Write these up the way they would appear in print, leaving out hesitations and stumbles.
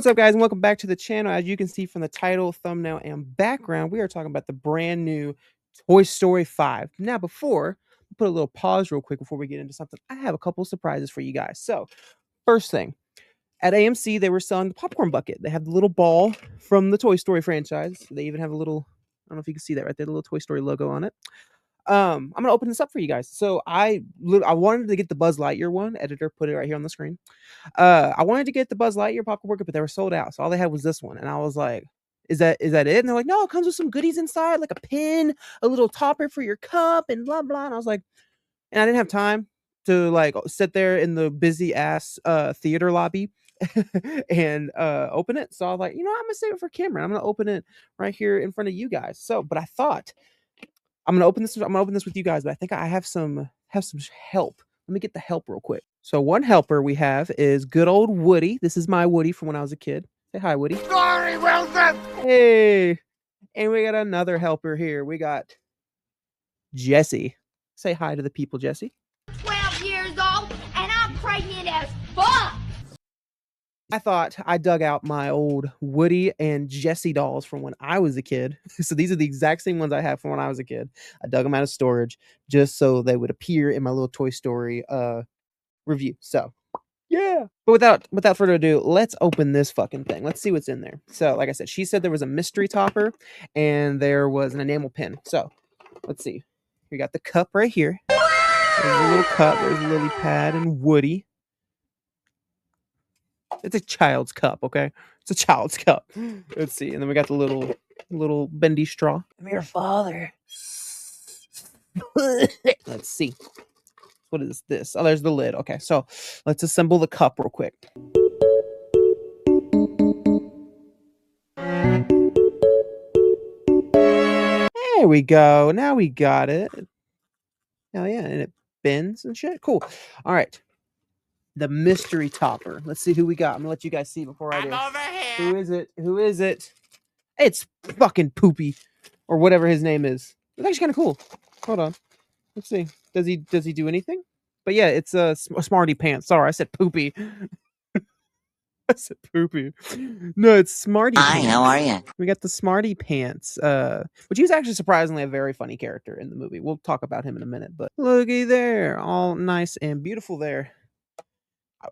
What's up, guys, and welcome back to the channel. As you can see from the title, thumbnail, and background, we are talking about the brand new Toy Story 5. Now, before put a little pause real quick before we get into something, I have a couple surprises for you guys. So, first thing, at AMC, they were selling the popcorn bucket. They have the little ball from the Toy Story franchise. They even have a little, I don't know if you can see that right there, the little Toy Story logo on it. I'm gonna open this up for you guys. So I wanted to get the Buzz Lightyear one. Editor put it right here on the screen. I wanted to get the Buzz Lightyear popcorn bucket, but they were sold out. So all they had was this one, and I was like, "Is that it?" And they're like, "No, it comes with some goodies inside, like a pin, a little topper for your cup, and blah blah." And I was like, and I didn't have time to like sit there in the busy ass theater lobby and open it. So I was like, I'm gonna save it for Cameron. I'm gonna open it right here in front of you guys. So, but I thought I'm gonna open this with you guys, but I think I have some help. Let me get the help real quick. So one helper we have is good old Woody. This is my Woody from when I was a kid. Say hi, Woody. Sorry, Wilson. Hey. And we got another helper here. We got Jesse. Say hi to the people, Jesse. 12 years old and I'm pregnant as fuck. I thought I dug out my old Woody and Jesse dolls from when I was a kid. So these are the exact same ones I have from when I was a kid. I dug them out of storage just so they would appear in my little Toy Story review. So yeah. But without further ado, let's open this fucking thing. Let's see what's in there. So like I said, she said there was a mystery topper and there was an enamel pin. So let's see. We got the cup right here. There's a little cup. There's Lily Pad and Woody. It's a child's cup, okay? It's a child's cup. Let's see. And then we got the little bendy straw. I'm your father. Let's see. What is this? Oh, there's the lid. Okay, so let's assemble the cup real quick. There we go. Now we got it. Oh yeah, and it bends and shit. Cool. All right. The mystery topper. Let's see who we got. I'm gonna let you guys see before I do. I'm over here. Who is it? Who is it? It's fucking Poopy, or whatever his name is. It's actually kind of cool. Hold on. Let's see. Does he do anything? But yeah, it's a Smarty Pants. Sorry, I said Poopy. I said Poopy. No, it's Smarty Pants. Hi, how are you? We got the Smarty Pants, which he's actually surprisingly a very funny character in the movie. We'll talk about him in a minute. But looky there, all nice and beautiful there.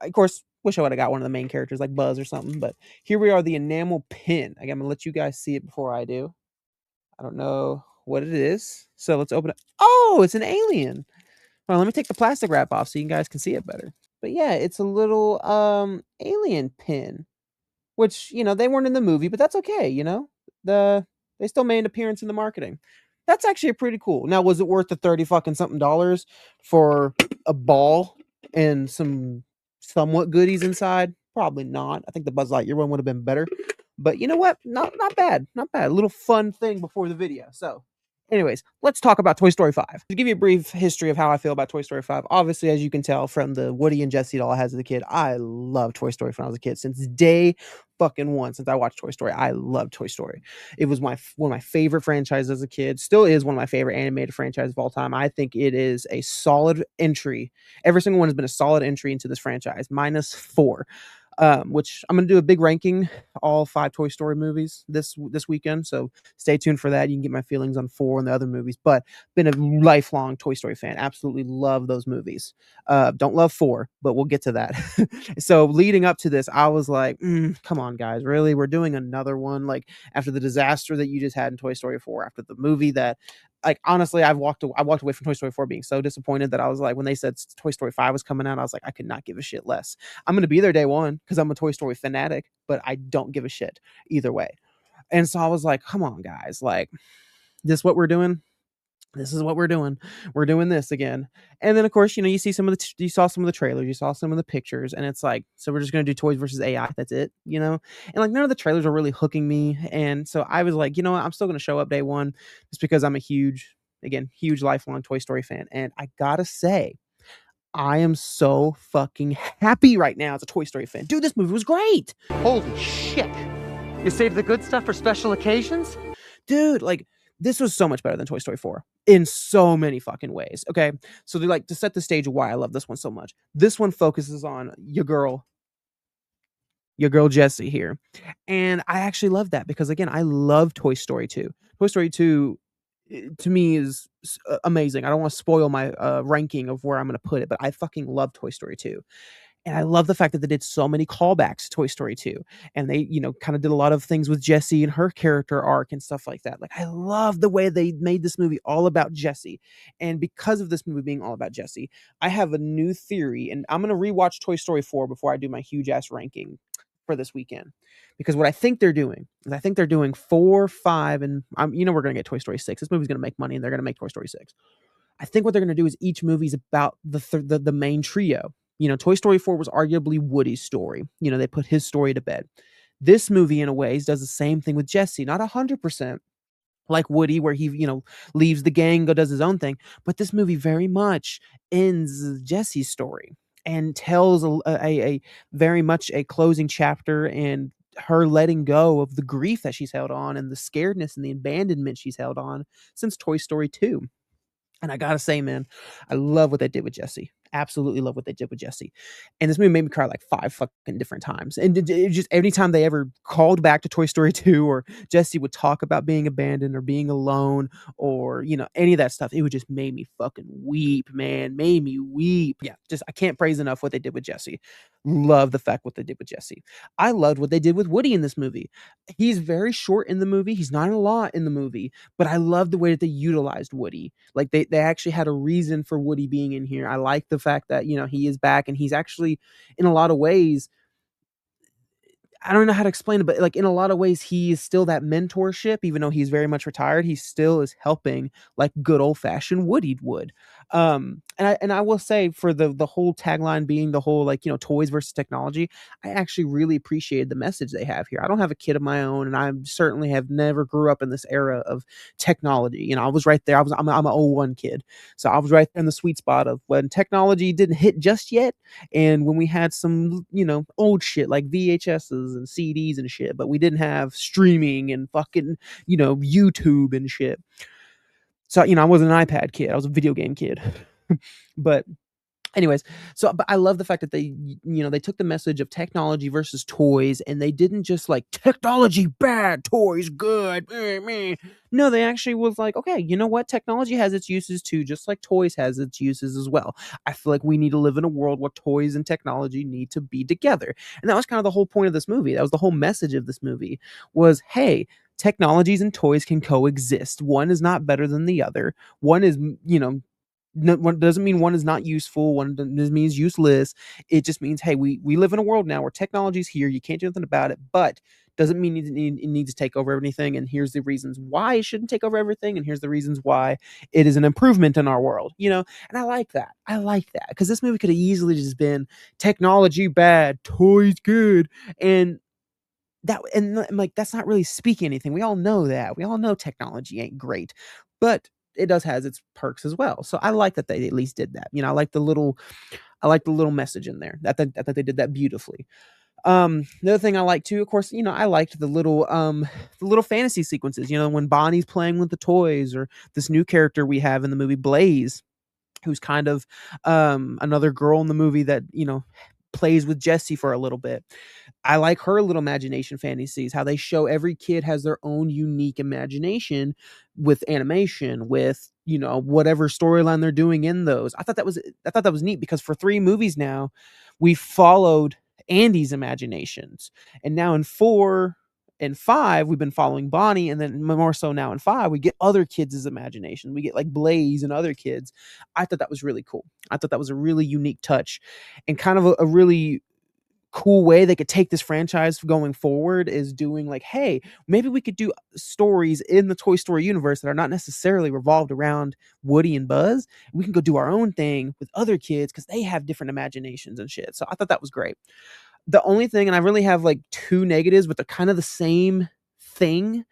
Of course, wish I would have got one of the main characters like Buzz or something, but here we are, the enamel pin. Again, I'm gonna let you guys see it before I do. I don't know what it is, so let's open it. Oh, it's an alien. Well, let me take the plastic wrap off so you guys can see it better. But yeah, it's a little alien pin, which they weren't in the movie, but that's okay. They still made an appearance in the marketing. That's actually pretty cool. Now, was it worth the 30 fucking something dollars for a ball and some somewhat goodies inside? Probably not. I think the Buzz Lightyear one would have been better. But you know what? Not bad. Not bad. A little fun thing before the video. So, anyways, let's talk about Toy Story 5. To give you a brief history of how I feel about Toy Story 5, obviously, as you can tell from the Woody and Jesse doll I had as a kid, I love Toy Story when I was a kid. Since day fucking one, since I watched Toy Story, I loved Toy Story. It was one of my favorite franchises as a kid. Still is one of my favorite animated franchises of all time. I think it is a solid entry. Every single one has been a solid entry into this franchise, minus 4. Which I'm going to do a big ranking, all 5 Toy Story movies this weekend. So stay tuned for that. You can get my feelings on 4 and the other movies, but been a lifelong Toy Story fan. Absolutely love those movies. Don't love 4, but we'll get to that. So leading up to this, I was like, come on, guys, really? We're doing another one? Like after the disaster that you just had in Toy Story 4, after the movie that, like, honestly, I walked away from Toy Story 4 being so disappointed that I was like, when they said Toy Story 5 was coming out, I was like, I could not give a shit less. I'm going to be there day one because I'm a Toy Story fanatic, but I don't give a shit either way. And so I was like, come on, guys, like, this is what we're doing. This is what we're doing. We're doing this again. And then, of course, you see you saw some of the trailers, you saw some of the pictures, and it's like, so we're just going to do toys versus AI. That's it, And like, none of the trailers are really hooking me. And so I was like, you know what? I'm still going to show up day one just because I'm a huge lifelong Toy Story fan. And I gotta say, I am so fucking happy right now as a Toy Story fan. Dude, this movie was great. Holy shit. You save the good stuff for special occasions? Dude, like, this was so much better than Toy Story 4 in so many fucking ways. Okay. So they're like, to set the stage of why I love this one so much. This one focuses on your girl, your girl Jessie here. And I actually love that because again, I love Toy Story 2. Toy Story 2 to me is amazing. I don't want to spoil my ranking of where I'm going to put it, but I fucking love Toy Story 2. And I love the fact that they did so many callbacks to Toy Story 2. And they, kind of did a lot of things with Jessie and her character arc and stuff like that. Like, I love the way they made this movie all about Jessie. And because of this movie being all about Jessie, I have a new theory. And I'm going to rewatch Toy Story 4 before I do my huge ass ranking for this weekend. Because what I think they're doing is I think they're doing 4, 5, and we're going to get Toy Story 6. This movie's going to make money and they're going to make Toy Story 6. I think what they're going to do is each movie's about the main trio. Toy Story 4 was arguably Woody's story. They put his story to bed. This movie, in a ways, does the same thing with Jessie. Not 100% like Woody, where he, leaves the gang, does his own thing. But this movie very much ends Jessie's story and tells a very much a closing chapter and her letting go of the grief that she's held on and the scaredness and the abandonment she's held on since Toy Story 2. And I gotta say, man, I love what they did with Jessie. Absolutely love what they did with Jessie. And this movie made me cry like 5 fucking different times. And it just anytime they ever called back to Toy Story 2 or Jessie would talk about being abandoned or being alone or, any of that stuff, it would just made me fucking weep, man. Made me weep. Yeah, just I can't praise enough what they did with Jessie. Love the fact what they did with Jessie. I loved what they did with Woody in this movie. He's very short in the movie. He's not a lot in the movie, but I love the way that they utilized Woody. Like they actually had a reason for Woody being in here. I like the fact that, he is back and he's actually in a lot of ways, I don't know how to explain it, but like in a lot of ways, he is still that mentorship, even though he's very much retired. He still is helping like good old fashioned Woody would. And I will say for the whole tagline being the whole like toys versus technology, I actually really appreciated the message they have here. I don't have a kid of my own, and I certainly have never grew up in this era of technology. I was right there. I'm an '01 kid, so I was right there in the sweet spot of when technology didn't hit just yet, and when we had some old shit like VHSs and CDs and shit, but we didn't have streaming and fucking, YouTube and shit. So, I wasn't an iPad kid. I was a video game kid. But anyways, but I love the fact that they, they took the message of technology versus toys and they didn't just like technology bad, toys good. No, they actually was like, okay, you know what? Technology has its uses too, just like toys has its uses as well. I feel like we need to live in a world where toys and technology need to be together. And that was kind of the whole point of this movie. That was the whole message of this movie was, hey, technologies and toys can coexist. One is not better than the other. One is, no, one doesn't mean one is not useful. One doesn't mean useless. It just means, hey, we live in a world now where technology is here. You can't do nothing about it, but doesn't mean it needs to take over everything. And here's the reasons why it shouldn't take over everything. And here's the reasons why it is an improvement in our world, And I like that. I like that because this movie could have easily just been technology bad, toys good. And like, that's not really speaking anything. We all know that. We all know technology ain't great, but it does has its perks as well. So I like that they at least did that. I like the little message in there. That they did that beautifully. The other thing I like too, of course, I liked the little fantasy sequences, when Bonnie's playing with the toys or this new character we have in the movie, Blaze, who's kind of another girl in the movie that, plays with Jessie for a little bit. I like her little imagination fantasies, how they show every kid has their own unique imagination with animation, with, whatever storyline they're doing in those. I thought that was neat because for 3 movies now, we followed Andy's imaginations. And now in 4 and 5, we've been following Bonnie, and then more so now in 5, we get other kids' imagination. We get like Blaze and other kids. I thought that was really cool. I thought that was a really unique touch and kind of a really cool way they could take this franchise going forward is doing like, hey, maybe we could do stories in the Toy Story universe that are not necessarily revolved around Woody and Buzz. We can go do our own thing with other kids because they have different imaginations and shit. So I thought that was great. The only thing, and I really have like 2 negatives, but they're kind of the same thing,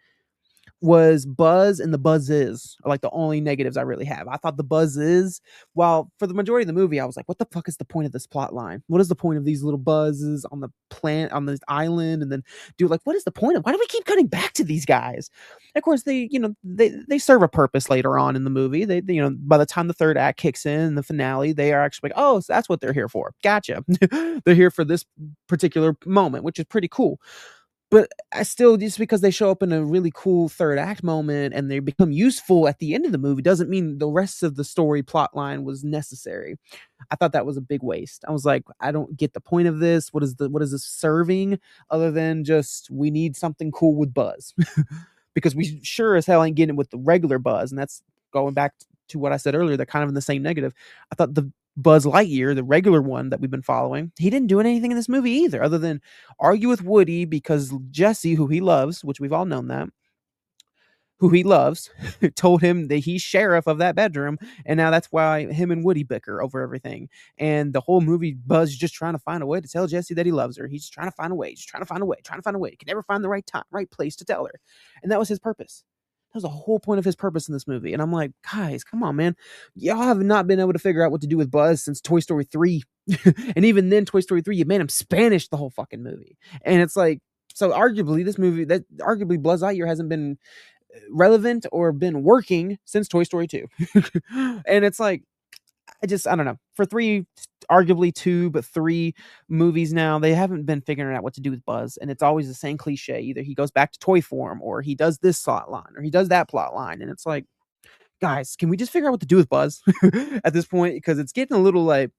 was Buzz and the Buzz is are like the only negatives I really have. I thought the Buzz is, while for the majority of the movie, I was like, what the fuck is the point of this plot line? What is the point of these little buzzes on the plant on this island? And then, dude, like, what is the point of why do we keep cutting back to these guys? And of course, they serve a purpose later on in the movie. They by the time the third act kicks in, the finale, they are actually like, oh, so that's what they're here for. Gotcha. They're here for this particular moment, which is pretty cool. But I still, just because they show up in a really cool third act moment and they become useful at the end of the movie doesn't mean the rest of the story plot line was necessary. I thought that was a big waste. I was like, I don't get the point of this. What is this serving other than just we need something cool with Buzz? Because we sure as hell ain't getting it with the regular Buzz, and that's going back to what I said earlier. They're kind of in the same negative. I thought the Buzz Lightyear, the regular one that we've been following, he didn't do anything in this movie either, other than argue with Woody because Jesse, who he loves, which we've all known that, who he loves, told him that he's sheriff of that bedroom, and now that's why him and Woody bicker over everything. And the whole movie, Buzz is just trying to find a way to tell Jesse that he loves her. He's just trying to find a way, trying to find a way. He can never find the right time, right place to tell her. And that was his purpose. That was the whole point of his purpose in this movie. And I'm like, guys, come on, man. Y'all have not been able to figure out what to do with Buzz since Toy Story 3. And even then, Toy Story 3, you made him Spanish the whole fucking movie. And it's like, so arguably, Buzz Lightyear hasn't been relevant or been working since Toy Story 2. And it's like, I don't know. For arguably two, but three movies now, they haven't been figuring out what to do with Buzz. And it's always the same cliche. Either he goes back to toy form, or he does this plot line, or he does that plot line. And it's like, guys, can we just figure out what to do with Buzz at this point? Because it's getting a little like,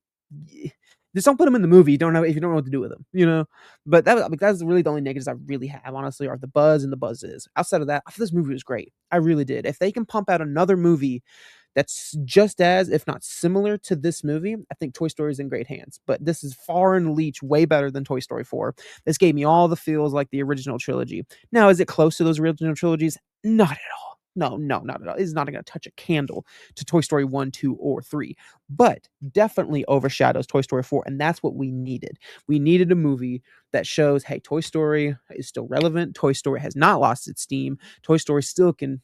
just don't put him in the movie. If you don't know what to do with him, But that's really the only negatives I really have, honestly, are the Buzz and the Buzzes. Outside of that, I thought this movie was great. I really did. If they can pump out another movie that's just as, if not similar to this movie, I think Toy Story is in great hands. But this is far and leach way better than Toy Story 4. This gave me all the feels like the original trilogy. Now, is it close to those original trilogies? Not at all. No, not at all. It's not going to touch a candle to Toy Story 1, 2, or 3, but definitely overshadows Toy Story 4, and that's what we needed. We needed a movie that shows, hey, Toy Story is still relevant. Toy Story has not lost its steam. Toy Story still can,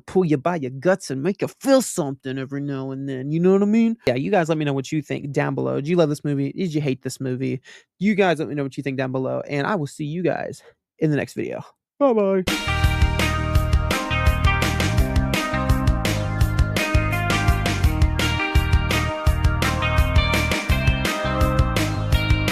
pull you by your guts and make you feel something every now and then. You know what I mean? Yeah, you guys let me know what you think down below. Did you love this movie? Did you hate this movie? You guys let me know what you think down below, and I will see you guys in the next video. Bye-bye.